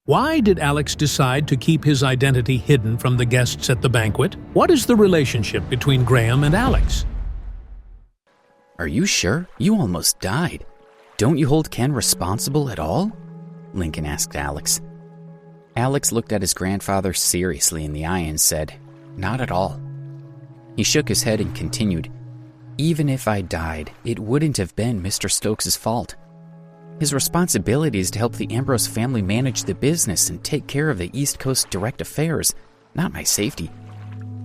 Why did Alex decide to keep his identity hidden from the guests at the banquet? What is the relationship between Graham and Alex? Are you sure? You almost died. Don't you hold Ken responsible at all? Lincoln asked Alex. Alex looked at his grandfather seriously in the eye and said, "Not at all." He shook his head and continued, "Even if I died, it wouldn't have been Mr. Stokes' fault. His responsibility is to help the Ambrose family manage the business and take care of the East Coast direct affairs, not my safety.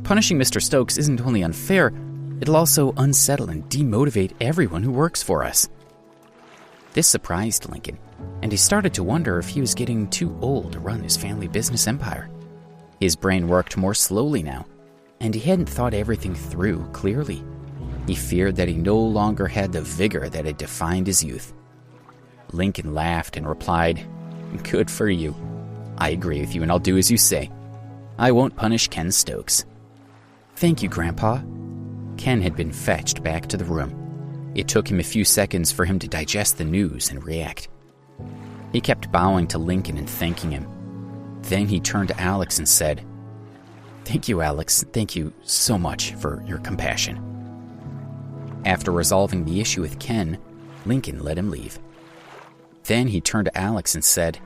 Punishing Mr. Stokes isn't only unfair, it'll also unsettle and demotivate everyone who works for us." This surprised Lincoln, and he started to wonder if he was getting too old to run his family business empire. His brain worked more slowly now, and he hadn't thought everything through clearly. He feared that he no longer had the vigor that had defined his youth. Lincoln laughed and replied, "Good for you. I agree with you, and I'll do as you say. I won't punish Ken Stokes." "Thank you, Grandpa." Ken had been fetched back to the room. It took him a few seconds for him to digest the news and react. He kept bowing to Lincoln and thanking him. Then he turned to Alex and said, "Thank you, Alex. Thank you so much for your compassion." After resolving the issue with Ken, Lincoln let him leave. Then he turned to Alex and said,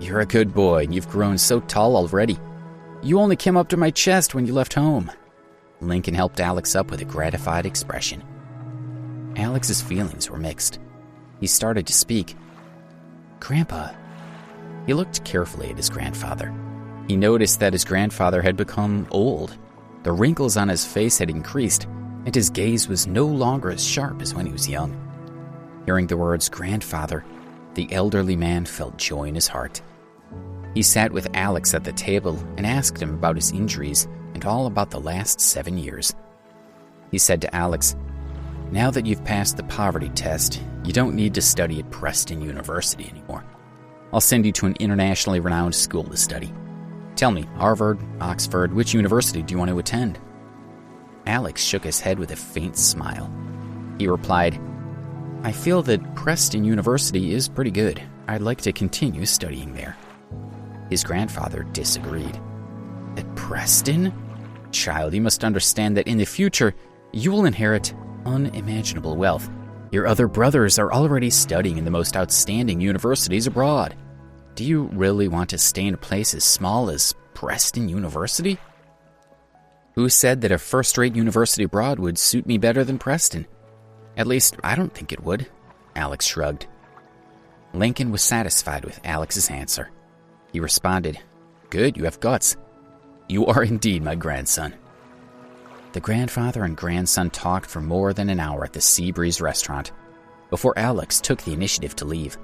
"You're a good boy, and you've grown so tall already. You only came up to my chest when you left home." Lincoln helped Alex up with a gratified expression. Alex's feelings were mixed. He started to speak. "Grandpa." He looked carefully at his grandfather. He noticed that his grandfather had become old. The wrinkles on his face had increased, and his gaze was no longer as sharp as when he was young. Hearing the words "grandfather," the elderly man felt joy in his heart. He sat with Alex at the table and asked him about his injuries and all about the last 7 years. He said to Alex, "Now that you've passed the poverty test, you don't need to study at Preston University anymore. I'll send you to an internationally renowned school to study. Tell me, Harvard, Oxford, which university do you want to attend?" Alex shook his head with a faint smile. He replied, "I feel that Preston University is pretty good. I'd like to continue studying there." His grandfather disagreed. "At Preston? Child, you must understand that in the future, you will inherit unimaginable wealth. Your other brothers are already studying in the most outstanding universities abroad. Do you really want to stay in a place as small as Preston University?" "Who said that a first-rate university abroad would suit me better than Preston? At least, I don't think it would," Alex shrugged. Lincoln was satisfied with Alex's answer. He responded, "Good, you have guts. You are indeed my grandson." The grandfather and grandson talked for more than an hour at the Seabreeze restaurant before Alex took the initiative to leave.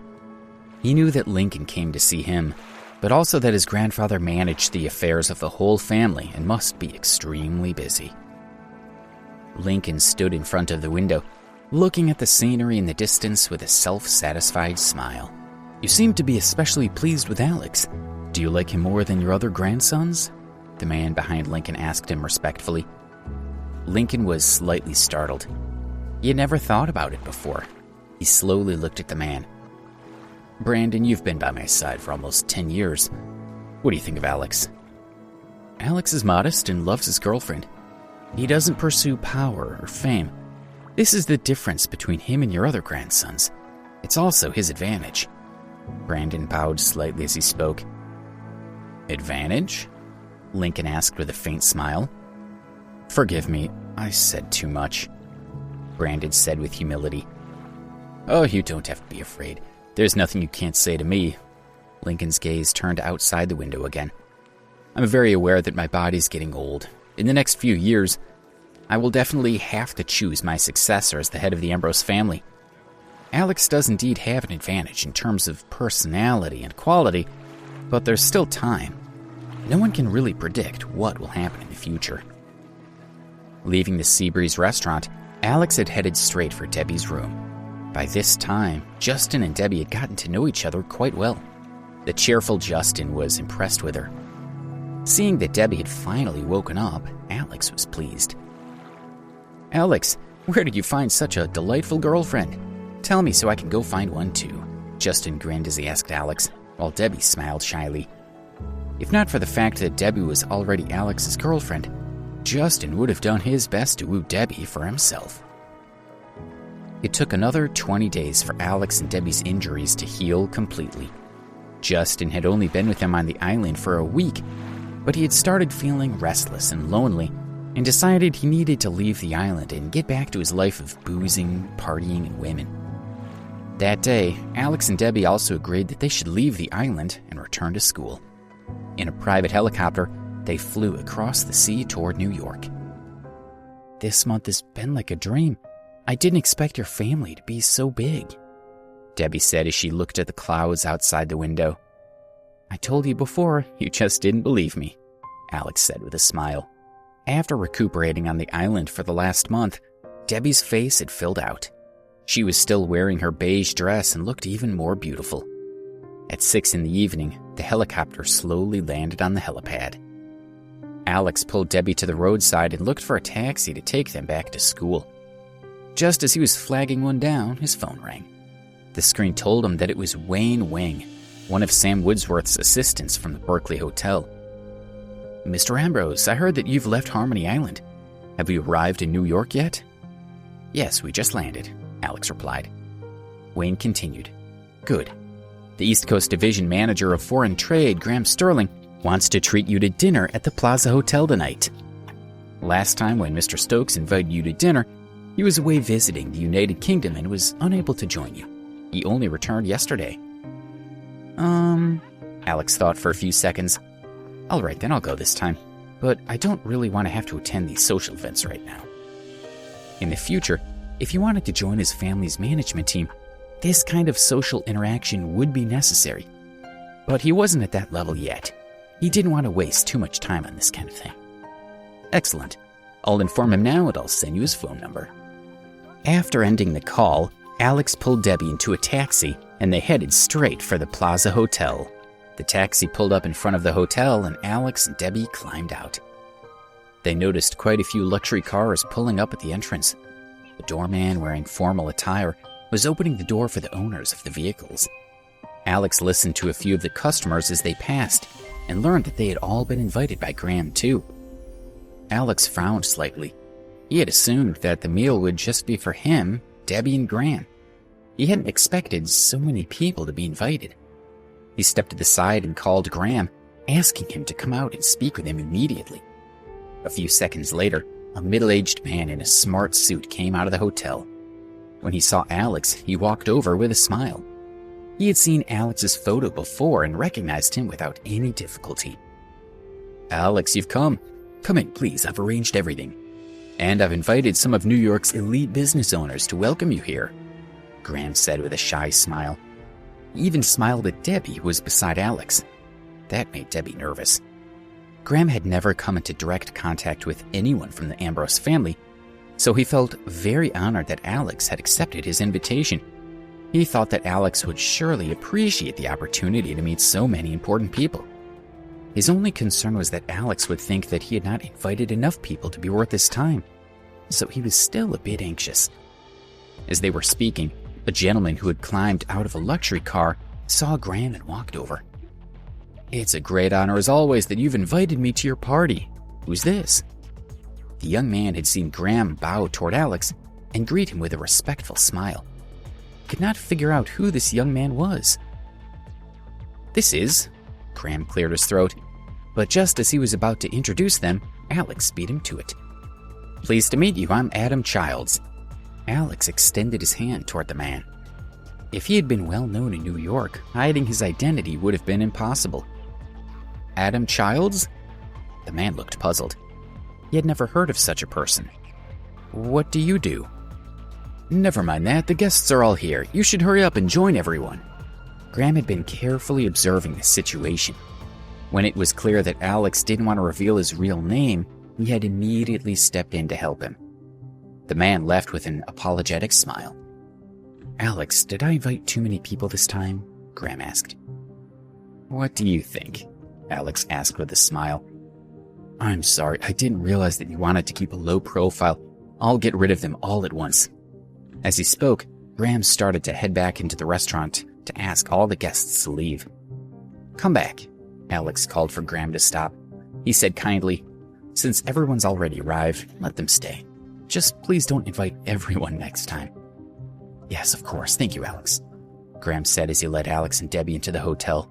He knew that Lincoln came to see him, but also that his grandfather managed the affairs of the whole family and must be extremely busy. Lincoln stood in front of the window, looking at the scenery in the distance with a self-satisfied smile. "You seem to be especially pleased with Alex. Do you like him more than your other grandsons?" the man behind Lincoln asked him respectfully. Lincoln was slightly startled. He had never thought about it before. He slowly looked at the man. "Brandon, you've been by my side for almost 10 years. What do you think of Alex?" "Alex is modest and loves his girlfriend. He doesn't pursue power or fame. This is the difference between him and your other grandsons. It's also his advantage." Brandon bowed slightly as he spoke. "Advantage?" Lincoln asked with a faint smile. "Forgive me, I said too much," Brandon said with humility. "Oh, you don't have to be afraid. There's nothing you can't say to me." Lincoln's gaze turned outside the window again. "I'm very aware that my body's getting old. In the next few years, I will definitely have to choose my successor as the head of the Ambrose family. Alex does indeed have an advantage in terms of personality and quality, but there's still time. No one can really predict what will happen in the future." Leaving the Seabreeze restaurant, Alex had headed straight for Debbie's room. By this time, Justin and Debbie had gotten to know each other quite well. The cheerful Justin was impressed with her. Seeing that Debbie had finally woken up, Alex was pleased. "Alex, where did you find such a delightful girlfriend? Tell me so I can go find one too," Justin grinned as he asked Alex. while Debbie smiled shyly. If not for the fact that Debbie was already Alex's girlfriend, Justin would have done his best to woo Debbie for himself. It took another 20 days for Alex and Debbie's injuries to heal completely. Justin had only been with them on the island for a week, but he had started feeling restless and lonely and decided he needed to leave the island and get back to his life of boozing, partying, and women. That day, Alex and Debbie also agreed that they should leave the island and return to school. In a private helicopter, they flew across the sea toward New York. "This month has been like a dream. I didn't expect your family to be so big," Debbie said as she looked at the clouds outside the window. "I told you before, you just didn't believe me," Alex said with a smile. After recuperating on the island for the last month, Debbie's face had filled out. She was still wearing her beige dress and looked even more beautiful. At 6 p.m, the helicopter slowly landed on the helipad. Alex pulled Debbie to the roadside and looked for a taxi to take them back to school. Just as he was flagging one down, his phone rang. The screen told him that it was Wayne Wing, one of Sam Woodsworth's assistants from the Berkeley Hotel. "Mr. Ambrose, I heard that you've left Harmony Island. Have you arrived in New York yet?" "Yes, we just landed," Alex replied. Wayne continued. "Good. The East Coast Division Manager of Foreign Trade, Graham Stirling, wants to treat you to dinner at the Plaza Hotel tonight. Last time when Mr. Stokes invited you to dinner, he was away visiting the United Kingdom and was unable to join you. He only returned yesterday." Alex thought for a few seconds. "All right, then I'll go this time. But I don't really want to have to attend these social events right now." In the future, if he wanted to join his family's management team, this kind of social interaction would be necessary. But he wasn't at that level yet. He didn't want to waste too much time on this kind of thing. "Excellent. I'll inform him now and I'll send you his phone number." After ending the call, Alex pulled Debbie into a taxi and they headed straight for the Plaza Hotel. The taxi pulled up in front of the hotel and Alex and Debbie climbed out. They noticed quite a few luxury cars pulling up at the entrance. The doorman, wearing formal attire, was opening the door for the owners of the vehicles. Alex listened to a few of the customers as they passed and learned that they had all been invited by Graham too. Alex frowned slightly. He had assumed that the meal would just be for him, Debbie, and Graham. He hadn't expected so many people to be invited. He stepped to the side and called Graham, asking him to come out and speak with him immediately. A few seconds later, a middle-aged man in a smart suit came out of the hotel. When he saw Alex, he walked over with a smile. He had seen Alex's photo before and recognized him without any difficulty. "Alex, you've come. Come in, please. I've arranged everything. And I've invited some of New York's elite business owners to welcome you here," Graham said with a shy smile. He even smiled at Debbie, who was beside Alex. That made Debbie nervous. Graham had never come into direct contact with anyone from the Ambrose family, so he felt very honored that Alex had accepted his invitation. He thought that Alex would surely appreciate the opportunity to meet so many important people. His only concern was that Alex would think that he had not invited enough people to be worth his time, so he was still a bit anxious. As they were speaking, a gentleman who had climbed out of a luxury car saw Graham and walked over. "It's a great honor as always that you've invited me to your party. Who's this?" The young man had seen Graham bow toward Alex and greet him with a respectful smile. He could not figure out who this young man was. "This is..." Graham cleared his throat, but just as he was about to introduce them, Alex beat him to it. "Pleased to meet you, I'm Adam Childs." Alex extended his hand toward the man. If he had been well known in New York, hiding his identity would have been impossible. "Adam Childs?" The man looked puzzled. He had never heard of such a person. "What do you do?" "Never mind that, the guests are all here. You should hurry up and join everyone." Graham had been carefully observing the situation. When it was clear that Alex didn't want to reveal his real name, he had immediately stepped in to help him. The man left with an apologetic smile. "Alex, did I invite too many people this time?" Graham asked. "What do you think?" Alex asked with a smile. "I'm sorry, I didn't realize that you wanted to keep a low profile. I'll get rid of them all at once." As he spoke, Graham started to head back into the restaurant to ask all the guests to leave. "Come back," Alex called for Graham to stop. He said kindly, "Since everyone's already arrived, let them stay. Just please don't invite everyone next time." "Yes, of course. Thank you, Alex," Graham said as he led Alex and Debbie into the hotel.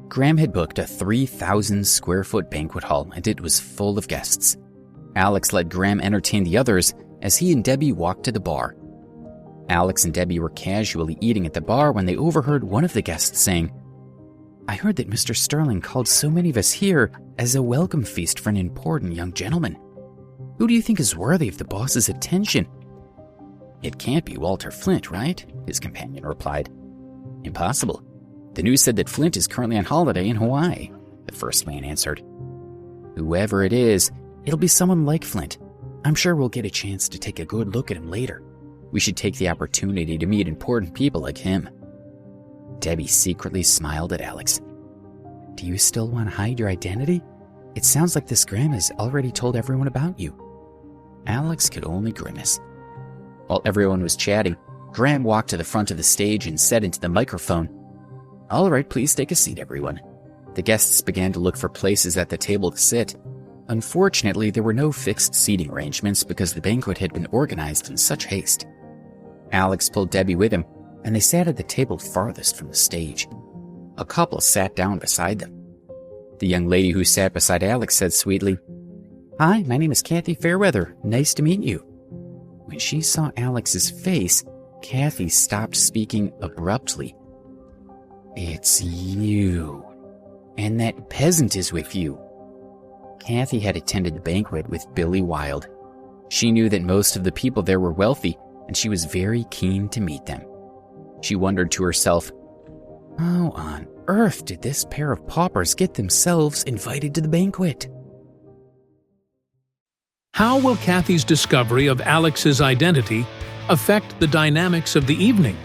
Graham had booked a 3,000 square foot banquet hall, and it was full of guests. Alex let Graham entertain the others as he and Debbie walked to the bar. Alex and Debbie were casually eating at the bar when they overheard one of the guests saying, "I heard that Mr. Stirling called so many of us here as a welcome feast for an important young gentleman. Who do you think is worthy of the boss's attention?" "It can't be Walter Flint, right?" his companion replied. "Impossible. The news said that Flint is currently on holiday in Hawaii," the first man answered. "Whoever it is, it'll be someone like Flint. I'm sure we'll get a chance to take a good look at him later. We should take the opportunity to meet important people like him." Debbie secretly smiled at Alex. "Do you still want to hide your identity? It sounds like this Graham has already told everyone about you." Alex could only grimace. While everyone was chatting, Graham walked to the front of the stage and said into the microphone, "All right, please take a seat, everyone." The guests began to look for places at the table to sit. Unfortunately, there were no fixed seating arrangements because the banquet had been organized in such haste. Alex pulled Debbie with him, and they sat at the table farthest from the stage. A couple sat down beside them. The young lady who sat beside Alex said sweetly, "Hi, my name is Cathy Fairweather. Nice to meet you." When she saw Alex's face, Cathy stopped speaking abruptly. "It's you. And that peasant is with you." Cathy had attended the banquet with Billy Wilde. She knew that most of the people there were wealthy, and she was very keen to meet them. She wondered to herself, how on earth did this pair of paupers get themselves invited to the banquet? How will Cathy's discovery of Alex's identity affect the dynamics of the evening?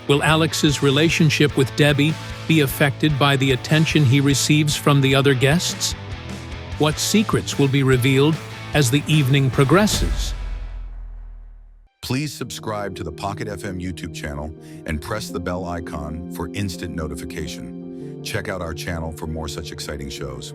Will Alex's relationship with Debbie be affected by the attention he receives from the other guests? What secrets will be revealed as the evening progresses? Please subscribe to the Pocket FM YouTube channel and press the bell icon for instant notification. Check out our channel for more such exciting shows.